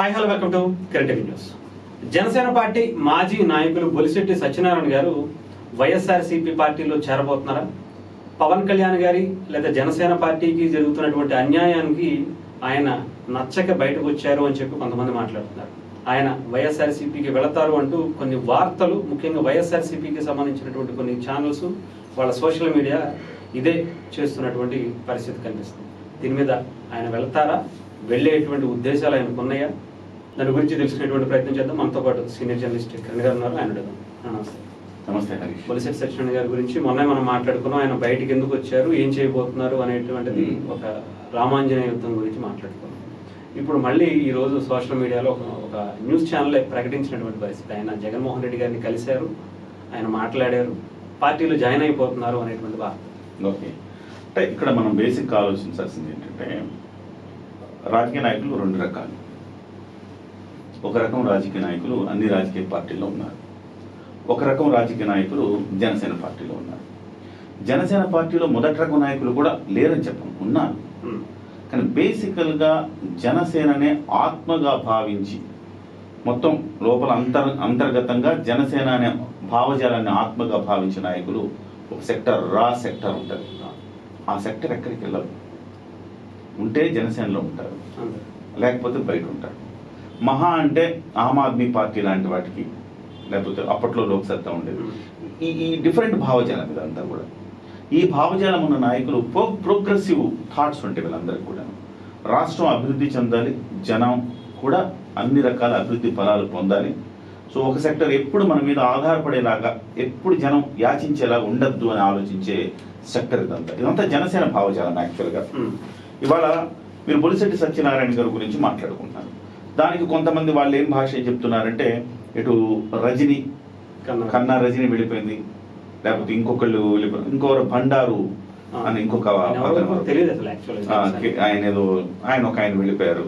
Hi hello welcome to creative news. Janasena party మాజీ నాయకులు బొలిశెట్టి సత్యనారాయణ గారు వైఎస్ఆర్సీపీ పార్టీలో చేరబోతున్నారా? పవన్ కళ్యాణ్ గారి లేదా జనసేన పార్టీకి జరుగుతున్నటువంటి అన్యాయానికి ఆయన నచ్చక బయటకు వచ్చారు అని చెప్పి కొంతమంది మాట్లాడుతున్నారు. ఆయన వైఎస్ఆర్సీపీకి వెళతారు అంటూ కొన్ని వార్తలు, ముఖ్యంగా వైఎస్ఆర్సీపీకి సంబంధించినటువంటి కొన్ని ఛానల్స్, వాళ్ళ సోషల్ మీడియా ఇదే చేస్తున్నటువంటి పరిస్థితి కనిపిస్తుంది. దీని మీద ఆయన వెళతారా, వెళ్ళేటువంటి ఉద్దేశాలు ఆయనకు ఉన్నాయా? దాని గురించి తెలుసుకునేటువంటి ప్రయత్నం చేద్దాం. మనతో పాటు సీనియర్ జర్నలిస్ట్ కిరణ్ గారు ఉన్నారు. ఆయన అడుగుదాం. నమస్తే. నమస్తే హరీష్. బొలిశెట్టి సత్యనారాయణ గారి గురించి మొన్న మనం మాట్లాడుకున్నాం. ఆయన బయటికి ఎందుకు వచ్చారు, ఏం చేయబోతున్నారు అనేటువంటిది ఒక రామాంజనేయ యుద్ధం గురించి మాట్లాడుకున్నాం. ఇప్పుడు మళ్ళీ ఈ రోజు సోషల్ మీడియాలో ఒక న్యూస్ ఛానల్ ప్రకటించినటువంటి పరిస్థితి. ఆయన జగన్మోహన్ రెడ్డి గారిని కలిశారు, ఆయన మాట్లాడారు, పార్టీలో జాయిన్ అయిపోతున్నారు అనేటువంటి వార్త. ఓకే, అంటే ఇక్కడ మనం బేసిక్ ఆలోచించాల్సింది ఏంటంటే, రాజకీయ నాయకులు రెండు రకాలు. ఒక రకం రాజకీయ నాయకులు అన్ని రాజకీయ పార్టీల్లో ఉన్నారు. ఒక రకం రాజకీయ నాయకులు జనసేన పార్టీలో ఉన్నారు. జనసేన పార్టీలో మొదటి రకం నాయకులు కూడా లేరని చెప్పం, ఉన్నారు. కానీ బేసికల్గా జనసేననే ఆత్మగా భావించి మొత్తం లోపల అంతర్గతంగా జనసేన అనే భావజాలాన్ని ఆత్మగా భావించిన నాయకులు ఒక సెక్టర్, రా సెక్టర్ ఉంటుంది. ఆ సెక్టర్ ఎక్కడికి వెళ్ళరు. ఉంటే జనసేనలో ఉంటారు, లేకపోతే బయట ఉంటారు. మహా అంటే ఆమ్ ఆద్మీ పార్టీ లాంటి వాటికి, లేకపోతే అప్పట్లో లోక్సత్తా ఉండేది. ఈ డిఫరెంట్ భావజాలం ఇదంతా కూడా. ఈ భావజాలం ఉన్న నాయకులు ప్రోగ్రెసివ్ థాట్స్ ఉంటాయి వీళ్ళందరికీ కూడా. రాష్ట్రం అభివృద్ధి చెందాలి, జనం కూడా అన్ని రకాల అభివృద్ధి ఫలాలు పొందాలి. సో ఒక సెక్టర్ ఎప్పుడు మన మీద ఆధారపడేలాగా, ఎప్పుడు జనం యాచించేలా ఉండద్దు అని ఆలోచించే సెక్టర్ ఇదంతా జనసేన భావజాలం యాక్చువల్గా. ఇవాళ మీరు బొలిశెట్టి సత్యనారాయణ గారి గురించి మాట్లాడుకుంటున్నారు. దానికి కొంతమంది వాళ్ళు ఏం భాష చెప్తున్నారంటే, ఇటు రజనీ, కన్నా రజనీ వెళ్ళిపోయింది, లేకపోతే ఇంకొకళ్ళు వెళ్ళిపోయింది, ఇంకొకరు బండారు అని ఇంకొక ఆయన ఒక ఆయన వెళ్ళిపోయారు.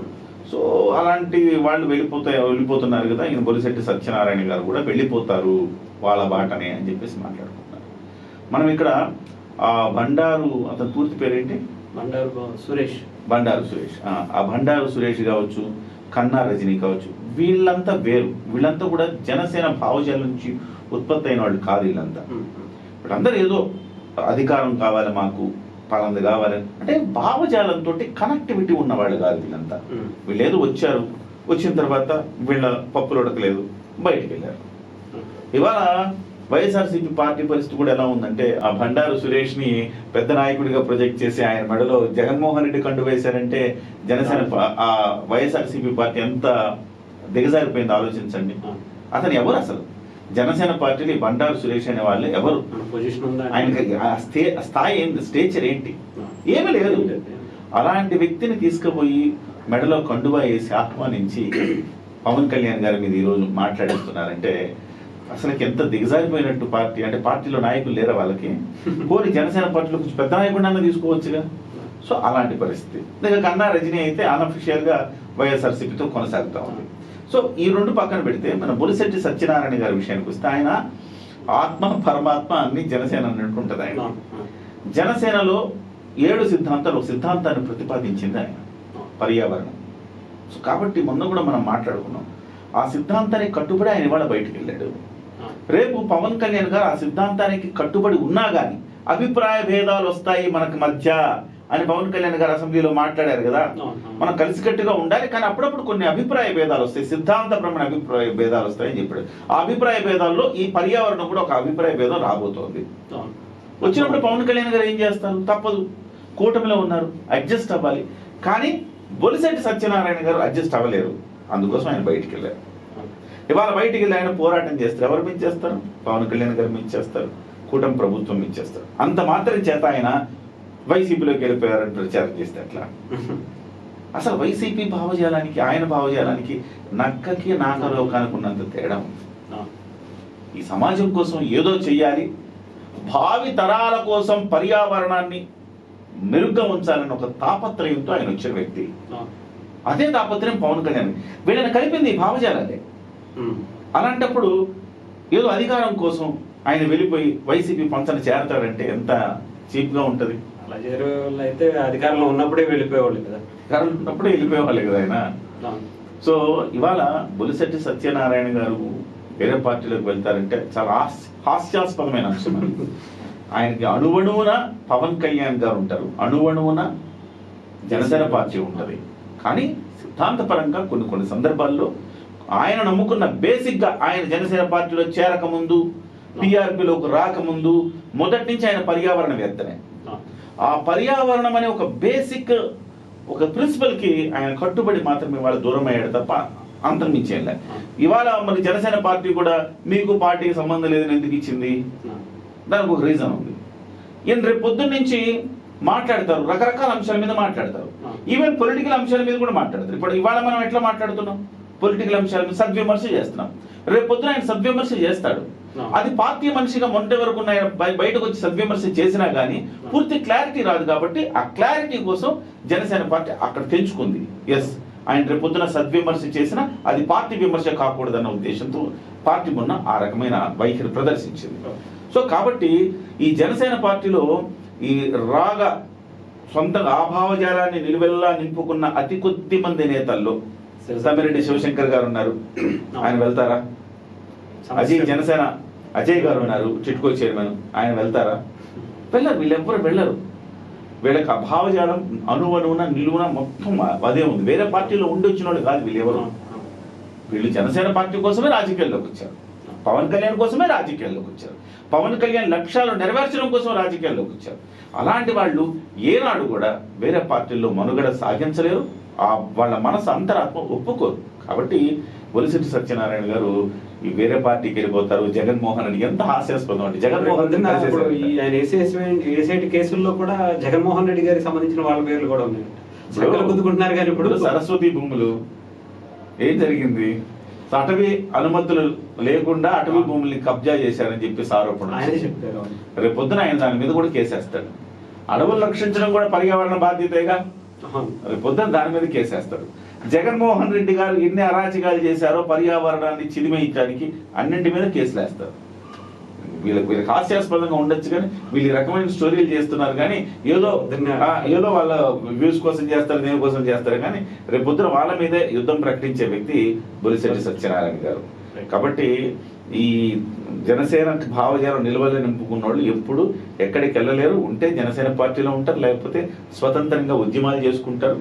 సో అలాంటి వాళ్ళు వెళ్ళిపోతున్నారు కదా, ఈయన బొలిశెట్టి సత్యనారాయణ గారు కూడా వెళ్ళిపోతారు వాళ్ళ బాటనే అని చెప్పేసి మాట్లాడుకుంటున్నారు. మనం ఇక్కడ ఆ బండారు, అతని పూర్తి పేరేంటి? బండారు సురేష్. ఆ బండారు సురేష్ కావచ్చు, కన్నా రజనీ కావచ్చు, వీళ్ళంతా వేరు. వీళ్ళంతా కూడా జనసేన భావజాలం నుంచి ఉత్పత్తి అయిన వాళ్ళు కాదు. వీళ్ళంతా వీళ్ళందరూ ఏదో అధికారం కావాలి, మాకు పలాంది కావాలి అంటే భావజాలంతో కనెక్టివిటీ ఉన్నవాళ్ళు కాదు వీళ్ళంతా. వీళ్ళు ఏదో వచ్చారు, వచ్చిన తర్వాత వీళ్ళ పప్పులు ఉడకలేదు, బయటికి వెళ్ళారు. ఇవాళ వైఎస్ఆర్సీపీ పార్టీ పరిస్థితి కూడా ఎలా ఉందంటే, ఆ బండారు సురేష్ ని పెద్ద నాయకుడిగా ప్రొజెక్ట్ చేసి ఆయన మెడలో జగన్మోహన్ రెడ్డి కండు వేశారంటే జనసేన ఆ వైఎస్ఆర్సీపీ పార్టీ ఎంత దిగజారిపోయింది ఆలోచించండి. అతను ఎవరు అసలు? జనసేన పార్టీలో బండారు సురేష్ అనే వాళ్ళు ఎవరు? ఆయనకి స్థాయి ఏంటి, స్టేచర్ ఏంటి? ఏమీ లేదు. అలాంటి వ్యక్తిని తీసుకుపోయి మెడలో కండువా వేసి ఆహ్వానించి పవన్ కళ్యాణ్ గారి మీద ఈరోజు మాట్లాడిస్తున్నారంటే అసలుకి ఎంత దిగజారిపోయినట్టు పార్టీ. అంటే పార్టీలో నాయకులు లేరా వాళ్ళకి? కోరి జనసేన పార్టీలో కొంచెం పెద్ద నాయకుడిని తీసుకోవచ్చుగా. సో అలాంటి పరిస్థితి. ఇంకా కన్నా రజనీ అయితే అన్అఫిషియల్ గా వైఎస్ఆర్సీపీతో కొనసాగుతా ఉంది. సో ఈ రెండు పక్కన పెడితే మన బొలిశెట్టి సత్యనారాయణ గారి విషయానికి వస్తే, ఆయన ఆత్మ పరమాత్మ అన్ని జనసేన అన్నట్టు ఉంటుంది. ఆయన జనసేనలో 7 సిద్ధాంతాలు, ఒక సిద్ధాంతాన్ని ప్రతిపాదించింది ఆయన, పర్యావరణం. సో కాబట్టి మొన్న కూడా మనం మాట్లాడుకున్నాం, ఆ సిద్ధాంతానికి కట్టుబడి ఆయన ఇవాళ బయటకు వెళ్ళాడు. రేపు పవన్ కళ్యాణ్ గారు ఆ సిద్ధాంతానికి కట్టుబడి ఉన్నా గానీ అభిప్రాయ భేదాలు వస్తాయి మనకు మధ్య అని పవన్ కళ్యాణ్ గారు అసెంబ్లీలో మాట్లాడారు కదా. మనం కలిసికట్టుగా ఉండాలి, కానీ అప్పుడప్పుడు కొన్ని అభిప్రాయ భేదాలు వస్తాయి, సిద్ధాంతపరమైన అభిప్రాయ భేదాలు వస్తాయని చెప్పాడు. ఆ అభిప్రాయ భేదాల్లో ఈ పర్యావరణం కూడా ఒక అభిప్రాయ భేదం రాబోతోంది. వచ్చినప్పుడు పవన్ కళ్యాణ్ గారు ఏం చేస్తారు? తప్పదు, కూటమిలో ఉన్నారు, అడ్జస్ట్ అవ్వాలి. కానీ బొలిశెట్టి సత్యనారాయణ గారు అడ్జస్ట్ అవ్వలేరు, అందుకోసం ఆయన బయటికి వెళ్ళారు. ఇవాళ బయటికి వెళ్ళి ఆయన పోరాటం చేస్తారు. ఎవరు మించేస్తారు? పవన్ కళ్యాణ్ గారు మించేస్తారు, కూటమి ప్రభుత్వం మించేస్తారు. అంత మాత్రం చేత ఆయన వైసీపీలోకి వెళ్ళిపోయారని ప్రచారం చేస్తే అట్లా. అసలు వైసీపీ భావజాలానికి ఆయన భావజాలానికి నక్కకి నాకలోకానికి ఉన్నంత తేడా ఉంది. ఈ సమాజం కోసం ఏదో చెయ్యాలి, భావి తరాల కోసం పర్యావరణాన్ని మెరుగ్గా ఉంచాలని ఒక తాపత్రయంతో ఆయన వచ్చిన వ్యక్తి. అదే తాపత్రయం పవన్ కళ్యాణ్. వీళ్ళని కలిపింది ఈ భావజాలే. అలాంటప్పుడు ఏదో అధికారం కోసం ఆయన వెళ్ళిపోయి వైసీపీ పంచన చేరతాడంటే ఎంత చీప్ గా ఉంటది. అలా చేరే వాళ్ళు అయితే అధికారంలో ఉన్నప్పుడే వెళ్ళిపోయేవాళ్ళు కదా. అధికారంలో ఉన్నప్పుడే వెళ్ళిపోయేవాళ్ళు కదా ఆయన. సో ఇవాళ బొలిశెట్టి సత్యనారాయణ గారు వేరే పార్టీలోకి వెళ్తారంటే చాలా హాస్యాస్పదమైన అంశం అది. ఆయనకి అణువణువున పవన్ కళ్యాణ్ గారు ఉంటారు, అణువణువున జనసేన పార్టీ ఉంటుంది. కానీ సిద్ధాంతపరంగా కొన్ని సందర్భాల్లో ఆయన నమ్ముకున్న బేసిక్ గా ఆయన జనసేన పార్టీలో చేరకముందు, టీఆర్పీలోకి రాకముందు మొదటి నుంచి ఆయన పర్యావరణవేత్తనే. ఆ పర్యావరణం అనే ఒక బేసిక్ ఒక ప్రిన్సిపల్ కి ఆయన కట్టుబడి మాత్రమే వాళ్ళ దూరం అయ్యాడు తప్ప అంతర్మించి వెళ్ళా. ఇవాళ మరి జనసేన పార్టీ కూడా మీకు పార్టీకి సంబంధం లేదని ఎందుకు ఇచ్చింది? దానికి ఒక రీజన్ ఉంది. ఈయన రేపు పొద్దున్న నుంచి మాట్లాడతారు, రకరకాల అంశాల మీద మాట్లాడతారు, ఈవెన్ పొలిటికల్ అంశాల మీద కూడా మాట్లాడతారు. ఇప్పుడు ఇవాళ మనం ఎట్లా మాట్లాడుతున్నాం? పొలిటికల్ అంశాల మీద సద్విమర్శ చేస్తున్నాం. రేపు పొద్దున ఆయన సద్విమర్శ చేస్తాడు. అది పార్టీ మనిషిగా మొన్నటి వరకు ఆయన బయటకు వచ్చి సద్విమర్శ చేసినా కానీ పూర్తి క్లారిటీ రాదు. కాబట్టి ఆ క్లారిటీ కోసం జనసేన పార్టీ అక్కడ తెంచుకుంది. ఎస్, ఆయన రేపు పొద్దున సద్విమర్శ చేసినా అది పార్టీ విమర్శ కాకూడదన్న ఉద్దేశంతో పార్టీ మొన్న ఆ రకమైన వైఖరి ప్రదర్శించింది. సో కాబట్టి ఈ జనసేన పార్టీలో ఈ రాగ సొంతగా ఆభావజాలాన్ని నిలువెల్లా నింపుకున్న అతి కొద్ది మంది నేతల్లో తమ్మిరెడ్డి శివశంకర్ గారు ఉన్నారు, ఆయన వెళ్తారా? జనసేన అజయ్ గారు ఉన్నారు, చిట్కో చైర్మన్, ఆయన వెళ్తారా? వెళ్ళరు. వీళ్ళెవ్వరు వెళ్ళరు. వీళ్ళకి అభావజాలం అణువణువున నిలువున మొత్తం అదే ఉంది. వేరే పార్టీలో ఉండి వచ్చిన వాళ్ళు కాదు వీళ్ళెవరు. వీళ్ళు జనసేన పార్టీ కోసమే రాజకీయాల్లోకి వచ్చారు, పవన్ కళ్యాణ్ కోసమే రాజకీయాల్లోకి వచ్చారు, పవన్ కళ్యాణ్ లక్ష్యాలు నెరవేర్చడం కోసం రాజకీయాల్లోకి వచ్చారు. అలాంటి వాళ్ళు ఏనాడు కూడా వేరే పార్టీల్లో మనుగడ సాగించలేరు. వాళ్ళ మనసు అంతరాత్మ ఒప్పుకోరు. కాబట్టి బొలిశెట్టి సత్యనారాయణ గారు ఈ వేరే పార్టీకి వెళ్ళిపోతారు. జగన్మోహన్ రెడ్డి ఎంత హాస్యాస్పదం అంటే జగన్మోహన్ రెడ్డి కేసుల్లో కూడా జగన్మోహన్ రెడ్డి గారికి సంబంధించిన వాళ్ళ పేర్లు కూడా ఉన్నాయి. గుద్దుకుంటున్నారు. కానీ ఇప్పుడు సరస్వతి భూములు ఏం జరిగింది? అటవీ అనుమతులు లేకుండా అటవీ భూముల్ని కబ్జా చేశారని చెప్పేసి ఆరోపణ. రేపు పొద్దున ఆయన దాని మీద కూడా కేసేస్తాడు. అడవులు రక్షించడం కూడా పర్యావరణ బాధ్యతగా, రేపు పొద్దున దాని మీద కేసేస్తాడు. జగన్మోహన్ రెడ్డి గారు ఎన్ని అరాచకాలు చేశారో పర్యావరణాన్ని చిదిమేయడానికి అన్నింటి మీద కేసులు వేస్తారు. వీళ్ళకి హాస్యాస్పదంగా ఉండొచ్చు కానీ వీళ్ళు ఈ రకమైన స్టోరీలు చేస్తున్నారు. కానీ ఏదో వాళ్ళ వ్యూస్ కోసం చేస్తారు, దేని కోసం చేస్తారు. కానీ రేపు పొద్దున వాళ్ళ మీదే యుద్ధం ప్రకటించే వ్యక్తి బొలిశెట్టి సత్యనారాయణ గారు. కాబట్టి ఈ జనసేన భావజాలం నిలవలే నింపుకున్న వాళ్ళు ఎప్పుడు ఎక్కడికి వెళ్ళలేరు. ఉంటే జనసేన పార్టీలో ఉంటారు, లేకపోతే స్వతంత్రంగా ఉద్యమాలు చేసుకుంటారు.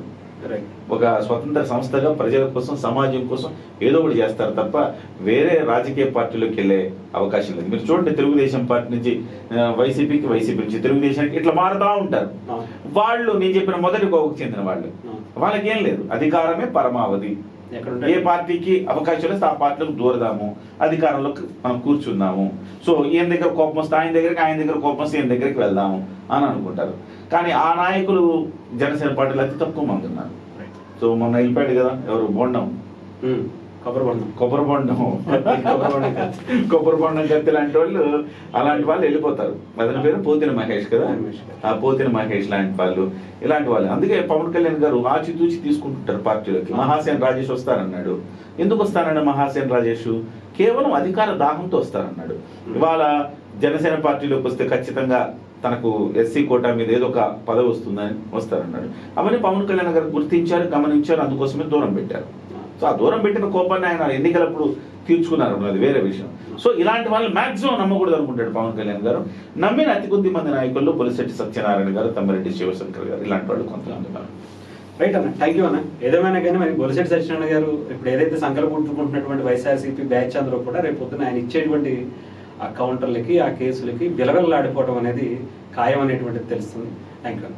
ఒక స్వతంత్ర సంస్థగా ప్రజల కోసం, సమాజం కోసం ఏదో ఒకటి చేస్తారు తప్ప వేరే రాజకీయ పార్టీలోకి వెళ్ళే అవకాశం లేదు. మీరు చూడండి, తెలుగుదేశం పార్టీ నుంచి వైసీపీకి, వైసీపీ నుంచి తెలుగుదేశానికి ఇట్లా మారుతూ ఉంటారు. వాళ్ళు నేను చెప్పిన మొదటి కోవకు చెందిన వాళ్ళు, వాళ్ళకి ఏం లేదు, అధికారమే పరమావధి. ఏ పార్టీకి అవకాశం వస్తే ఆ పార్టీలకు దూరదాము, అధికారంలోకి మనం కూర్చుందాము. సో ఈయన దగ్గర కోపం వస్తే ఆయన దగ్గరికి, ఆయన దగ్గర కోపం వస్తే ఈయన దగ్గరికి వెళ్దాము అని అనుకుంటారు. కానీ ఆ నాయకులు జనసేన పార్టీలో అతి తక్కువ మంది ఉన్నారు. సో మొన్న వెళ్ళిపోయాడు కదా, ఎవరు? బొండం, కొబ్బరి బొండం కత్తి లాంటి వాళ్ళు, అలాంటి వాళ్ళు వెళ్ళిపోతారు. అతని పేరు పోతిన మహేష్ కదా, ఆ పోతిన మహేష్ లాంటి వాళ్ళు, ఇలాంటి వాళ్ళు. అందుకే పవన్ కళ్యాణ్ గారు ఆచితూచి తీసుకుంటుంటారు పార్టీలోకి. మహాసేన్ రాజేష్ వస్తారన్నాడు. ఎందుకు వస్తానన్నాడు మహాసేన్ రాజేష్? కేవలం అధికార దాహంతో వస్తారన్నాడు. ఇవాళ జనసేన పార్టీలోకి వస్తే ఖచ్చితంగా తనకు ఎస్సీ కోటా మీద ఏదో ఒక పదవి వస్తుందని వస్తారన్నాడు. అవన్నీ పవన్ కళ్యాణ్ గారు గుర్తించారు, గమనించారు, అందుకోసమే దూరం పెట్టారు. సో ఆ దూరం పెట్టిన కోపాన్ని ఆయన ఎన్నికలప్పుడు తీర్చుకున్నారు, అది వేరే విషయం. సో ఇలాంటి వాళ్ళు మాక్సిమం నమ్మకూడదు అనుకుంటాడు పవన్ కళ్యాణ్ గారు. నమ్మిన అతి కొద్ది మంది నాయకుల్లో బొలిశెట్టి సత్యనారాయణ గారు, తమ్మిరెడ్డి శివశంకర్ గారు, ఇలాంటి వాళ్ళు కొంతమంది ఉన్నారు. రైట్ అన్న, థ్యాంక్ యూ అన్న. ఏదేమైనా కానీ మరి బొలిశెట్టి సత్యనారాయణ గారు ఇప్పుడు ఏదైతే సంకల్పించుకుంటున్నటువంటి వైఎస్ఆర్సీపీ బ్యాచ్ అందరూ కూడా రేపు పొద్దున ఆయన ఇచ్చేటువంటి ఆ కౌంటర్లకి, ఆ కేసులకి విలవెల్లాడిపోవడం అనేది ఖాయం అనేటువంటిది తెలుస్తుంది. Thank you.